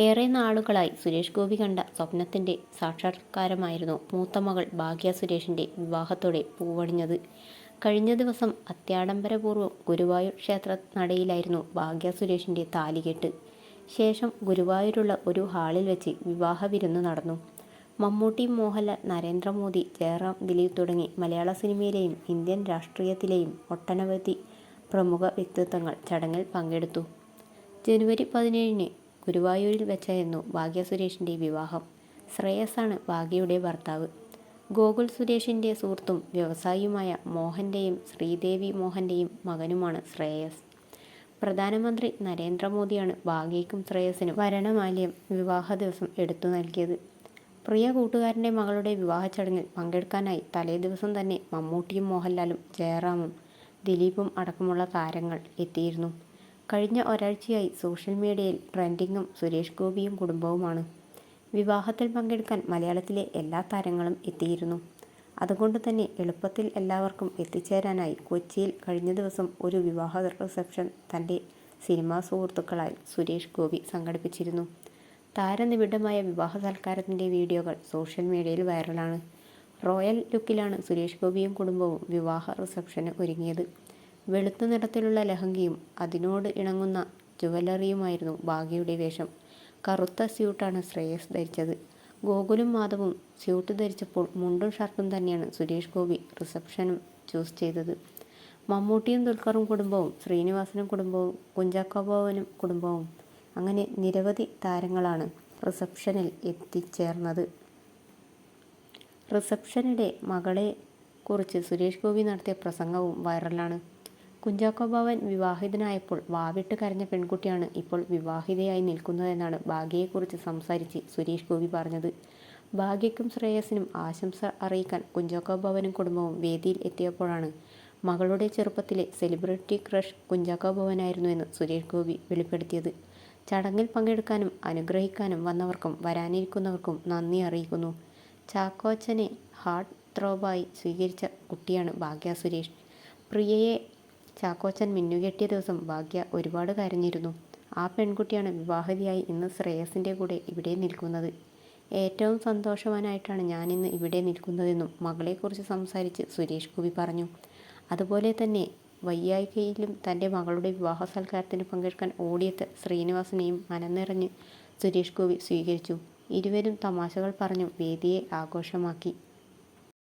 ഏറെ നാളുകളായി സുരേഷ് ഗോപി കണ്ട സ്വപ്നത്തിൻ്റെ സാക്ഷാത്കാരമായിരുന്നു മൂത്ത മകൾ ഭാഗ്യ സുരേഷിൻ്റെ വിവാഹത്തോടെ പൂവണിഞ്ഞത്. കഴിഞ്ഞ ദിവസം അത്യാഡംബരപൂർവ്വം ഗുരുവായൂർ ക്ഷേത്ര നടയിലായിരുന്നു ഭാഗ്യ സുരേഷിൻ്റെ താലികെട്ട്. ശേഷം ഗുരുവായൂരുള്ള ഒരു ഹാളിൽ വെച്ച് വിവാഹ വിരുന്ന് നടന്നു. മമ്മൂട്ടി, മോഹൻലാൽ, നരേന്ദ്രമോദി, ജയറാം, ദിലീപ് തുടങ്ങി മലയാള സിനിമയിലെയും ഇന്ത്യൻ രാഷ്ട്രീയത്തിലെയും ഒട്ടനവധി പ്രമുഖ വ്യക്തിത്വങ്ങൾ ചടങ്ങിൽ പങ്കെടുത്തു. ജനുവരി 17-ന് ഗുരുവായൂരിൽ വെച്ചായിരുന്നു ഭാഗ്യ സുരേഷിൻ്റെ വിവാഹം. ശ്രേയസാണ് ഭാഗ്യയുടെ ഭർത്താവ്. ഗോകുൽ സുരേഷിൻ്റെ സുഹൃത്തും വ്യവസായിയുമായ മോഹൻ്റെയും ശ്രീദേവി മോഹൻ്റെയും മകനുമാണ് ശ്രേയസ്. പ്രധാനമന്ത്രി നരേന്ദ്രമോദിയാണ് ഭാഗ്യയ്ക്കും ശ്രേയസിനും വരണമാല്യം വിവാഹ ദിവസം എടുത്തു നൽകിയത്. പ്രിയ കൂട്ടുകാരൻ്റെ മകളുടെ വിവാഹ ചടങ്ങിൽ പങ്കെടുക്കാനായി തലേദിവസം തന്നെ മമ്മൂട്ടിയും മോഹൻലാലും ജയറാമും ദിലീപും അടക്കമുള്ള താരങ്ങൾ എത്തിയിരുന്നു. കഴിഞ്ഞ ഒരാഴ്ചയായി സോഷ്യൽ മീഡിയയിൽ ട്രെൻഡിങ്ങും സുരേഷ് ഗോപിയും കുടുംബവുമാണ്. വിവാഹത്തിൽ പങ്കെടുക്കാൻ മലയാളത്തിലെ എല്ലാ താരങ്ങളും എത്തിയിരുന്നു. അതുകൊണ്ട് തന്നെ എളുപ്പത്തിൽ എല്ലാവർക്കും എത്തിച്ചേരാനായി കൊച്ചിയിൽ കഴിഞ്ഞ ദിവസം ഒരു വിവാഹ റിസപ്ഷൻ തൻ്റെ സിനിമാ സുഹൃത്തുക്കളായി സുരേഷ് ഗോപി സംഘടിപ്പിച്ചിരുന്നു. താരനിബിഡമായ വിവാഹ സൽക്കാരത്തിൻ്റെ വീഡിയോകൾ സോഷ്യൽ മീഡിയയിൽ വൈറലാണ്. റോയൽ ലുക്കിലാണ് സുരേഷ് ഗോപിയും കുടുംബവും വിവാഹ റിസപ്ഷന് ഒരുങ്ങിയത്. വെളുത്ത നിറത്തിലുള്ള ലഹങ്കയും അതിനോട് ഇണങ്ങുന്ന ജുവലറിയുമായിരുന്നു ഭാഗ്യയുടെ വേഷം. കറുത്ത സ്യൂട്ടാണ് ശ്രേയസ് ധരിച്ചത്. ഗോകുലും മാധവും സ്യൂട്ട് ധരിച്ചപ്പോൾ മുണ്ടും ഷർട്ടും തന്നെയാണ് സുരേഷ് ഗോപി റിസപ്ഷനും ചൂസ് ചെയ്തത്. മമ്മൂട്ടിയും ദുൽഖറും കുടുംബവും, ശ്രീനിവാസനും കുടുംബവും, കുഞ്ചാക്കോ ബോബനും കുടുംബവും അങ്ങനെ നിരവധി താരങ്ങളാണ് റിസപ്ഷനിൽ എത്തിച്ചേർന്നത്. റിസപ്ഷനിടെ മകളെ കുറിച്ച് സുരേഷ് ഗോപി നടത്തിയ പ്രസംഗവും വൈറലാണ്. കുഞ്ചാക്കോ ബോബൻ വിവാഹിതനായപ്പോൾ വാവിട്ട് കരഞ്ഞ പെൺകുട്ടിയാണ് ഇപ്പോൾ വിവാഹിതയായി നിൽക്കുന്നതെന്നാണ് ഭാഗ്യയെക്കുറിച്ച് സംസാരിച്ച് സുരേഷ് ഗോപി പറഞ്ഞത്. ഭാഗ്യയ്ക്കും ശ്രേയസിനും ആശംസ അറിയിക്കാൻ കുഞ്ചാക്കോ ബോബനും കുടുംബവും വേദിയിൽ എത്തിയപ്പോഴാണ് മകളുടെ ചെറുപ്പത്തിലെ സെലിബ്രിറ്റി ക്രഷ് കുഞ്ചാക്കോ ബോബനായിരുന്നുവെന്ന് സുരേഷ് ഗോപി വെളിപ്പെടുത്തിയത്. ചടങ്ങിൽ പങ്കെടുക്കാനും അനുഗ്രഹിക്കാനും വന്നവർക്കും വരാനിരിക്കുന്നവർക്കും നന്ദി അറിയിക്കുന്നു. ചാക്കോച്ചനെ ഹാർട്ട് ത്രോബായി സ്വീകരിച്ച കുട്ടിയാണ് ഭാഗ്യ സുരേഷ്. പ്രിയയെ ചാക്കോച്ചൻ മിന്നുകെട്ടിയ ദിവസം ഭാഗ്യ ഒരുപാട് കരഞ്ഞിരുന്നു. ആ പെൺകുട്ടിയാണ് വിവാഹിതയായി ഇന്ന് ശ്രേയസിൻ്റെ കൂടെ ഇവിടെ നിൽക്കുന്നത്. ഏറ്റവും സന്തോഷവാനായിട്ടാണ് ഞാനിന്ന് ഇവിടെ നിൽക്കുന്നതെന്നും മകളെക്കുറിച്ച് സംസാരിച്ച് സുരേഷ് ഗോപി പറഞ്ഞു. അതുപോലെ തന്നെ വയ്യായ്കയിലും തൻ്റെ മകളുടെ വിവാഹ സൽക്കാരത്തിന് പങ്കെടുക്കാൻ ഓടിയെത്ത ശ്രീനിവാസനെയും മനംനിറഞ്ഞ് സുരേഷ് ഗോപി സ്വീകരിച്ചു. ഇരുവരും തമാശകൾ പറഞ്ഞും വേദിയെ ആഘോഷമാക്കി.